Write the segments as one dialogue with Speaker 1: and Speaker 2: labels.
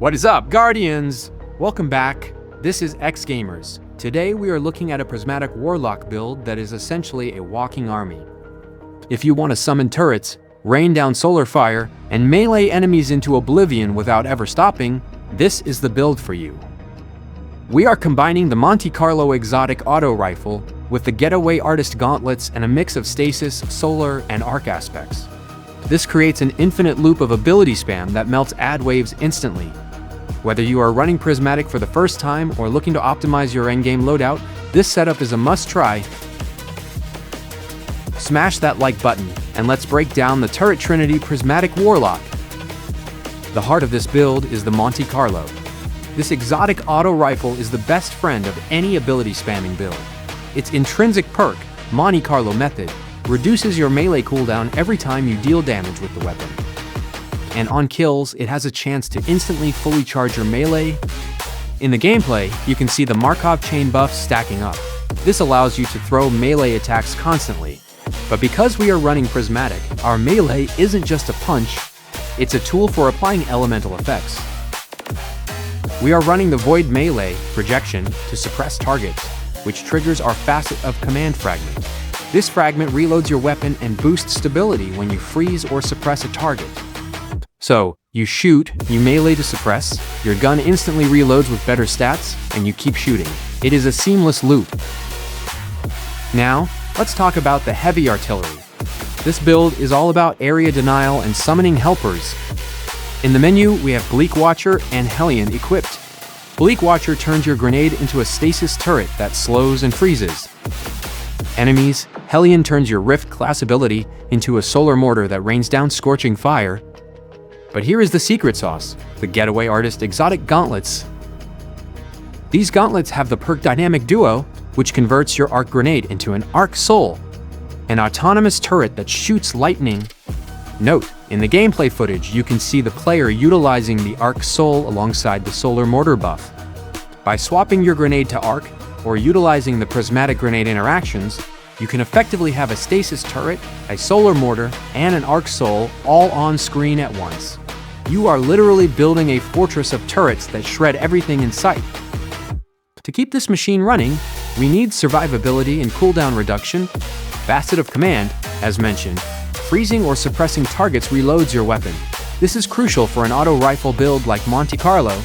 Speaker 1: What is up, Guardians? Welcome back. This is X Gamers. Today we are looking at a Prismatic Warlock build that is essentially a walking army. If you want to summon turrets, rain down solar fire, and melee enemies into oblivion without ever stopping, this is the build for you. We are combining the Monte Carlo exotic auto rifle with the Getaway artist gauntlets and a mix of stasis, solar, and arc aspects. This creates an infinite loop of ability spam that melts ad waves instantly. Whether you are running Prismatic for the first time or looking to optimize your endgame loadout, this setup is a must-try. Smash that like button, and let's break down the turret trinity Prismatic Warlock. The heart of this build is the Monte Carlo. This exotic auto rifle is the best friend of any ability spamming build. Its intrinsic perk, Monte Carlo method, reduces your melee cooldown every time you deal damage with the weapon. And on kills, it has a chance to instantly fully charge your melee. In the gameplay, you can see the Markov chain buffs stacking up. This allows you to throw melee attacks constantly. But because we are running Prismatic, our melee isn't just a punch, it's a tool for applying elemental effects. We are running the Void Melee projection to suppress targets, which triggers our Facet of Command fragment. This fragment reloads your weapon and boosts stability when you freeze or suppress a target. So, you shoot, you melee to suppress, your gun instantly reloads with better stats, and you keep shooting. It is a seamless loop. Now, let's talk about the heavy artillery. This build is all about area denial and summoning helpers. In the menu, we have Bleak Watcher and Hellion equipped. Bleak Watcher turns your grenade into a Stasis Turret that slows and freezes enemies. Hellion turns your Rift class ability into a Solar Mortar that rains down scorching fire. But here is the secret sauce, the Getaway artist exotic gauntlets. These gauntlets have the perk Dynamic Duo, which converts your arc grenade into an Arc Soul, an autonomous turret that shoots lightning. Note, in the gameplay footage, you can see the player utilizing the Arc Soul alongside the Solar Mortar buff. By swapping your grenade to Arc, or utilizing the Prismatic Grenade interactions, you can effectively have a Stasis Turret, a Solar Mortar, and an Arc Soul all on screen at once. You are literally building a fortress of turrets that shred everything in sight. To keep this machine running, we need survivability and cooldown reduction, Facet of Command, as mentioned. Freezing or suppressing targets reloads your weapon. This is crucial for an auto rifle build like Monte Carlo.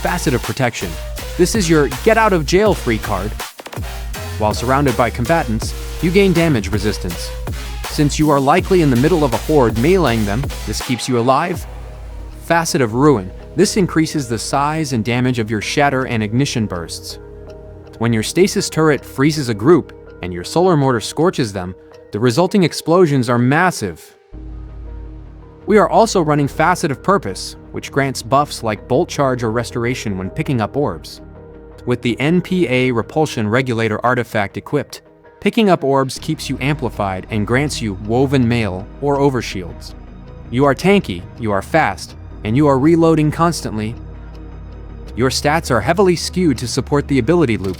Speaker 1: Facet of Protection. This is your get out of jail free card. While surrounded by combatants, you gain damage resistance. Since you are likely in the middle of a horde meleeing them, this keeps you alive. Facet of Ruin. This increases the size and damage of your shatter and ignition bursts. When your Stasis Turret freezes a group and your Solar Mortar scorches them, the resulting explosions are massive. We are also running Facet of Purpose, which grants buffs like Bolt Charge or Restoration when picking up orbs. With the NPA Repulsion Regulator artifact equipped, picking up orbs keeps you amplified and grants you Woven Mail or Overshields. You are tanky, you are fast, and you are reloading constantly. Your stats are heavily skewed to support the ability loop.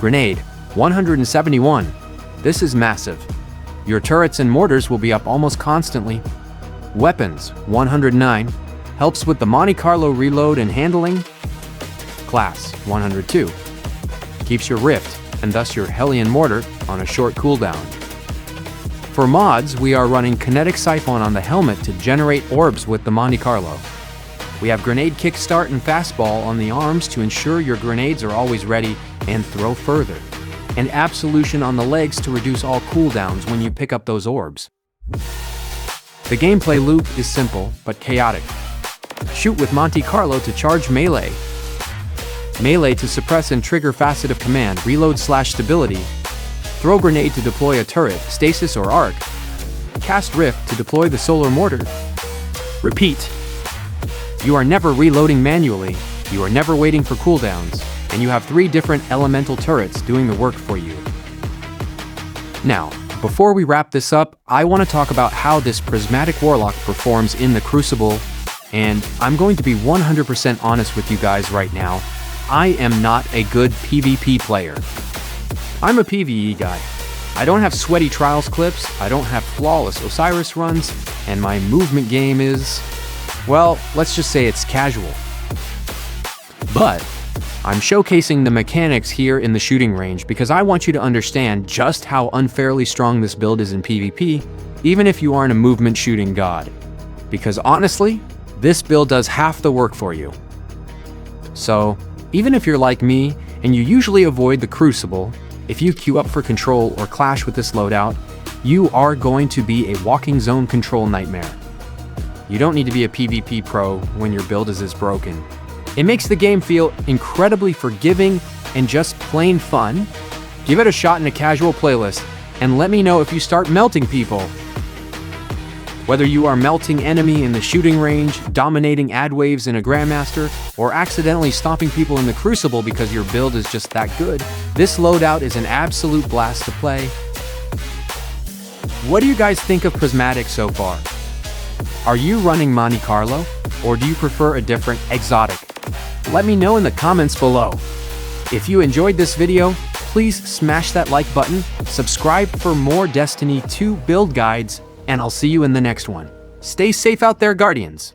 Speaker 1: Grenade, 171. This is massive. Your turrets and mortars will be up almost constantly. Weapons, 109. Helps with the Monte Carlo reload and handling. Class, 102. Keeps your Rift, and thus your Hellion Mortar, on a short cooldown. For mods, we are running Kinetic Siphon on the helmet to generate orbs with the Monte Carlo. We have Grenade Kickstart and Fastball on the arms to ensure your grenades are always ready and throw further. And Absolution on the legs to reduce all cooldowns when you pick up those orbs. The gameplay loop is simple, but chaotic. Shoot with Monte Carlo to charge melee. Melee to suppress and trigger Facet of Command, reload/stability. Throw grenade to deploy a turret, stasis or arc. Cast Rift to deploy the Solar Mortar. Repeat. You are never reloading manually, you are never waiting for cooldowns, and you have 3 different elemental turrets doing the work for you. Now, before we wrap this up, I want to talk about how this Prismatic Warlock performs in the Crucible, and I'm going to be 100% honest with you guys right now. I am not a good PvP player. I'm a PvE guy. I don't have sweaty Trials clips, I don't have flawless Osiris runs, and my movement game is, well, let's just say it's casual. But I'm showcasing the mechanics here in the shooting range because I want you to understand just how unfairly strong this build is in PvP, even if you aren't a movement shooting god. Because honestly, this build does half the work for you. So, even if you're like me, and you usually avoid the Crucible, if you queue up for control or clash with this loadout, you are going to be a walking zone control nightmare. You don't need to be a PvP pro when your build is this broken. It makes the game feel incredibly forgiving and just plain fun. Give it a shot in a casual playlist, and let me know if you start melting people. Whether you are melting enemy in the shooting range, dominating ad waves in a Grandmaster, or accidentally stomping people in the Crucible because your build is just that good, this loadout is an absolute blast to play. What do you guys think of Prismatic so far? Are you running Monte Carlo, or do you prefer a different exotic? Let me know in the comments below. If you enjoyed this video, please smash that like button, subscribe for more Destiny 2 build guides, and I'll see you in the next one. Stay safe out there, Guardians!